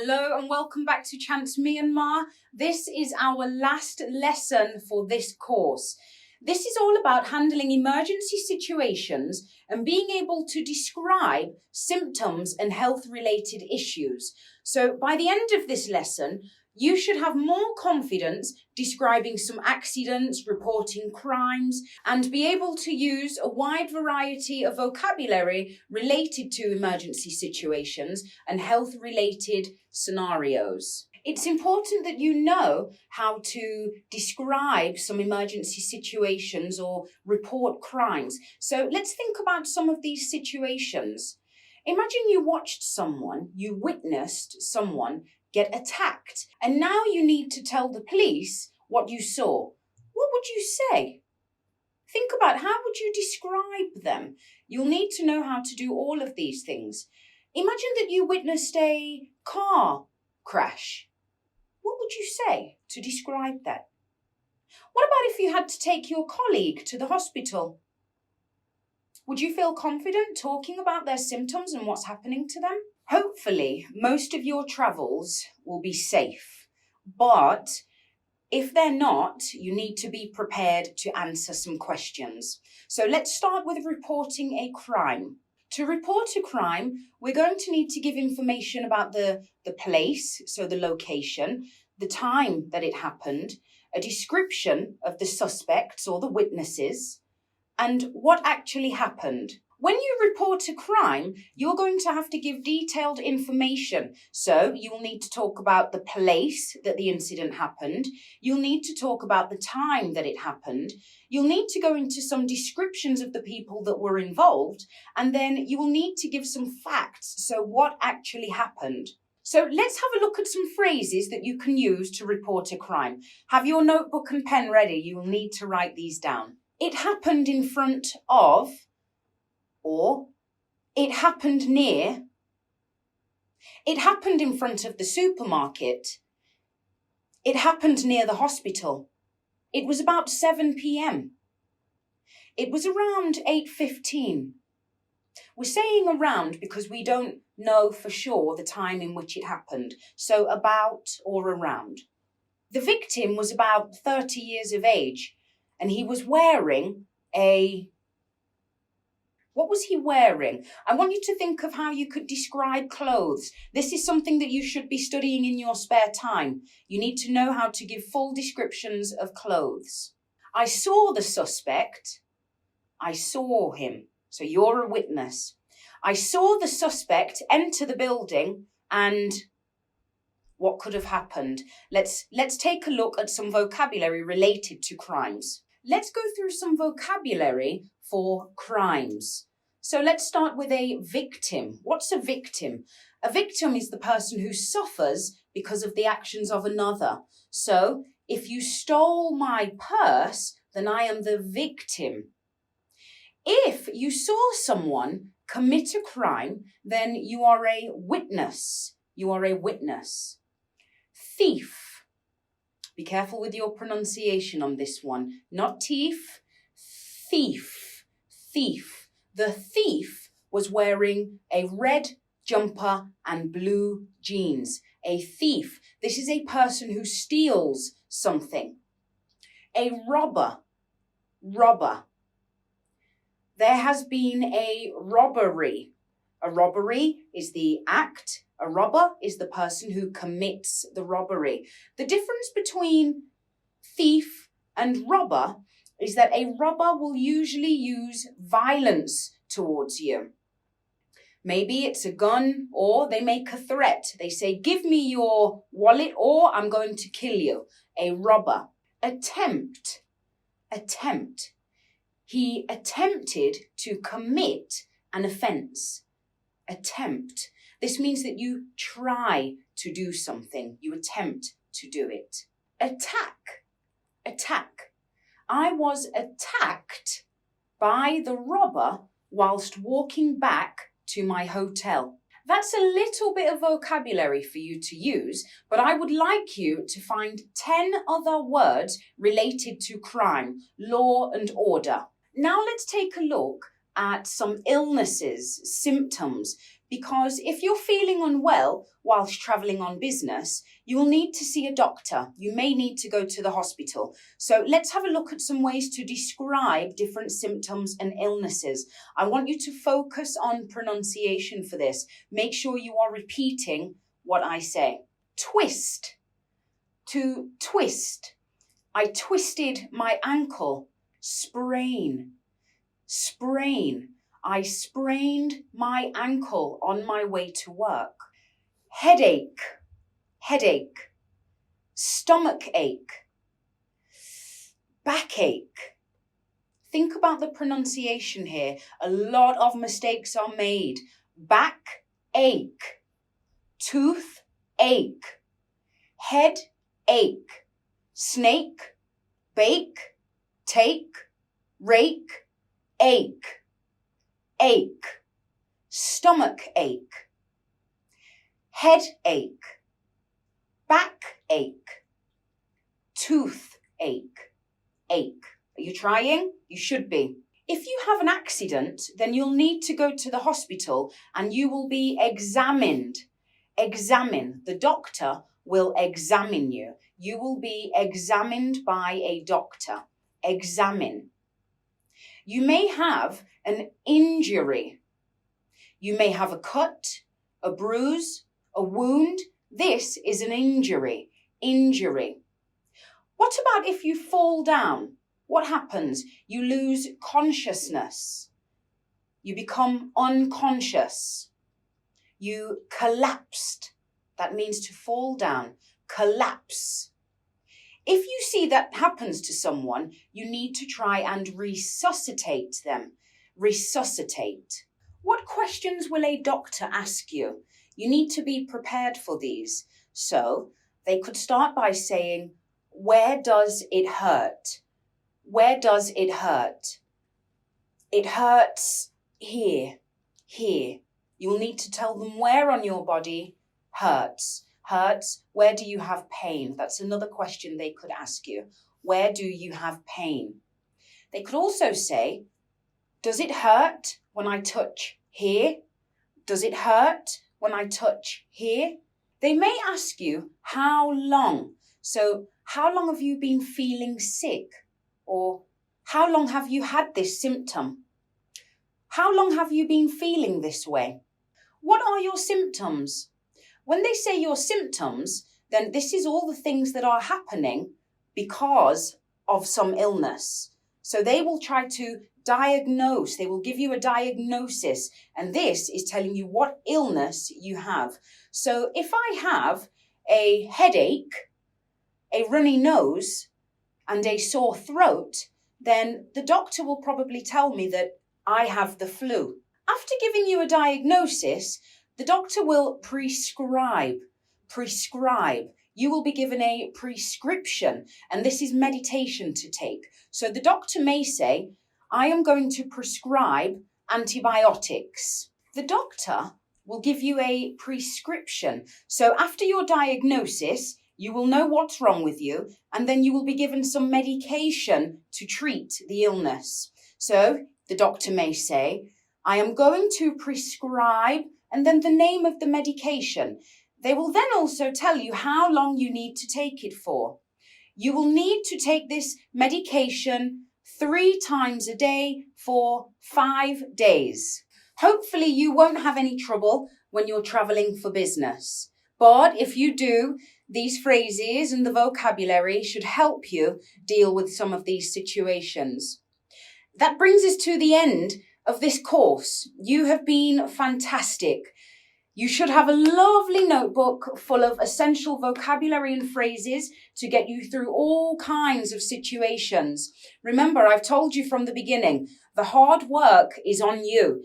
Hello and welcome back to Chance Myanmar. This is our last lesson for this course. This is all about handling emergency situations and being able to describe symptoms and health-related issues. So by the end of this lesson, you should have more confidence describing some accidents, reporting crimes, and be able to use a wide variety of vocabulary related to emergency situations and health-related scenarios. It's important that you know how to describe some emergency situations or report crimes. So let's think about some of these situations. Imagine you watched someone, you witnessed someone get attacked, and now you need to tell the police what you saw. What would you say? Think about how would you describe them? You'll need to know how to do all of these things. Imagine that you witnessed a car crash. What would you say to describe that? What about if you had to take your colleague to the hospital? Would you feel confident talking about their symptoms and what's happening to them? Hopefully, most of your travels will be safe, but if they're not, you need to be prepared to answer some questions. So let's start with reporting a crime. To report a crime, we're going to need to give information about the place, so the location, the time that it happened, a description of the suspects or the witnesses, and what actually happened. When you report a crime, you're going to have to give detailed information. So you'll need to talk about the place that the incident happened. You'll need to talk about the time that it happened. You'll need to go into some descriptions of the people that were involved. And then you will need to give some facts. So what actually happened? So let's have a look at some phrases that you can use to report a crime. Have your notebook and pen ready. You will need to write these down. It happened in front of, or it happened near. It happened in front of the supermarket. It happened near the hospital. It was about 7 p.m. It was around 8:15. We're saying around because we don't know for sure the time in which it happened. So about or around. The victim was about 30 years of age and he was wearing What was he wearing? I want you to think of how you could describe clothes. This is something that you should be studying in your spare time. You need to know how to give full descriptions of clothes. I saw the suspect. I saw him. So you're a witness. I saw the suspect enter the building and what could have happened? Let's take a look at some vocabulary related to crimes. Let's go through some vocabulary for crimes. So let's start with a victim. What's a victim? A victim is the person who suffers because of the actions of another. So if you stole my purse, then I am the victim. If you saw someone commit a crime, then you are a witness. You are a witness. Thief. Be careful with your pronunciation on this one. Not thief, thief, thief. The thief was wearing a red jumper and blue jeans. A thief. This is a person who steals something. A robber. Robber. There has been a robbery. A robbery is the act. A robber is the person who commits the robbery. The difference between thief and robber is that a robber will usually use violence towards you. Maybe it's a gun or they make a threat. They say, give me your wallet or I'm going to kill you. A robber. Attempt. Attempt. He attempted to commit an offence. Attempt. This means that you try to do something. You attempt to do it. Attack. Attack. I was attacked by the robber whilst walking back to my hotel. That's a little bit of vocabulary for you to use, but I would like you to find 10 other words related to crime, law and order. Now let's take a look at some illnesses, symptoms. because if you're feeling unwell whilst travelling on business, you will need to see a doctor. You may need to go to the hospital. So let's have a look at some ways to describe different symptoms and illnesses. I want you to focus on pronunciation for this. Make sure you are repeating what I say. Twist. To twist. I twisted my ankle. Sprain. Sprain. I sprained my ankle on my way to work. Headache. Headache. Stomach ache. Backache. Think about the pronunciation here. A lot of mistakes are made. Back ache. Tooth ache. Head ache. Snake. Bake. Take. Rake. Ache. Ache. Stomach ache. Headache. Backache. Toothache. Ache. Are you trying? You should be. If you have an accident, then you'll need to go to the hospital and you will be examined. Examine. The doctor will examine you. You will be examined by a doctor. Examine. You may have an injury. You may have a cut, a bruise, a wound. This is an injury. Injury. What about if you fall down? What happens? You lose consciousness. You become unconscious. You collapsed. That means to fall down. Collapse. If you see that happens to someone, you need to try and resuscitate them. Resuscitate. What questions will a doctor ask you? You need to be prepared for these. So they could start by saying, where does it hurt? Where does it hurt? It hurts here, here. You'll need to tell them where on your body hurts. Hurts, where do you have pain? That's another question they could ask you. Where do you have pain? They could also say, does it hurt when I touch here? Does it hurt when I touch here? They may ask you, how long? So, how long have you been feeling sick? Or, how long have you had this symptom? How long have you been feeling this way? What are your symptoms? When they say your symptoms, then this is all the things that are happening because of some illness. So they will try to diagnose, they will give you a diagnosis, and this is telling you what illness you have. So if I have a headache, a runny nose, and a sore throat, then the doctor will probably tell me that I have the flu. After giving you a diagnosis, the doctor will prescribe. Prescribe. You will be given a prescription, and this is medication to take. So the doctor may say, I am going to prescribe antibiotics. The doctor will give you a prescription. So after your diagnosis, you will know what's wrong with you, and then you will be given some medication to treat the illness. So the doctor may say, I am going to prescribe, and then the name of the medication. They will then also tell you how long you need to take it for. You will need to take this medication 3 times a day for 5 days. Hopefully you won't have any trouble when you're traveling for business. But if you do, these phrases and the vocabulary should help you deal with some of these situations. That brings us to the end of this course. You have been fantastic. You should have a lovely notebook full of essential vocabulary and phrases to get you through all kinds of situations. Remember, I've told you from the beginning, the hard work is on you.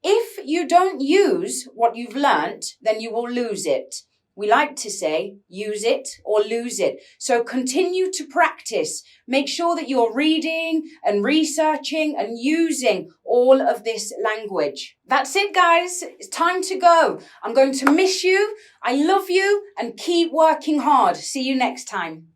If you don't use what you've learnt, then you will lose it. We like to say, use it or lose it. So continue to practice. Make sure that you're reading and researching and using all of this language. That's it, guys. It's time to go. I'm going to miss you. I love you, and keep working hard. See you next time.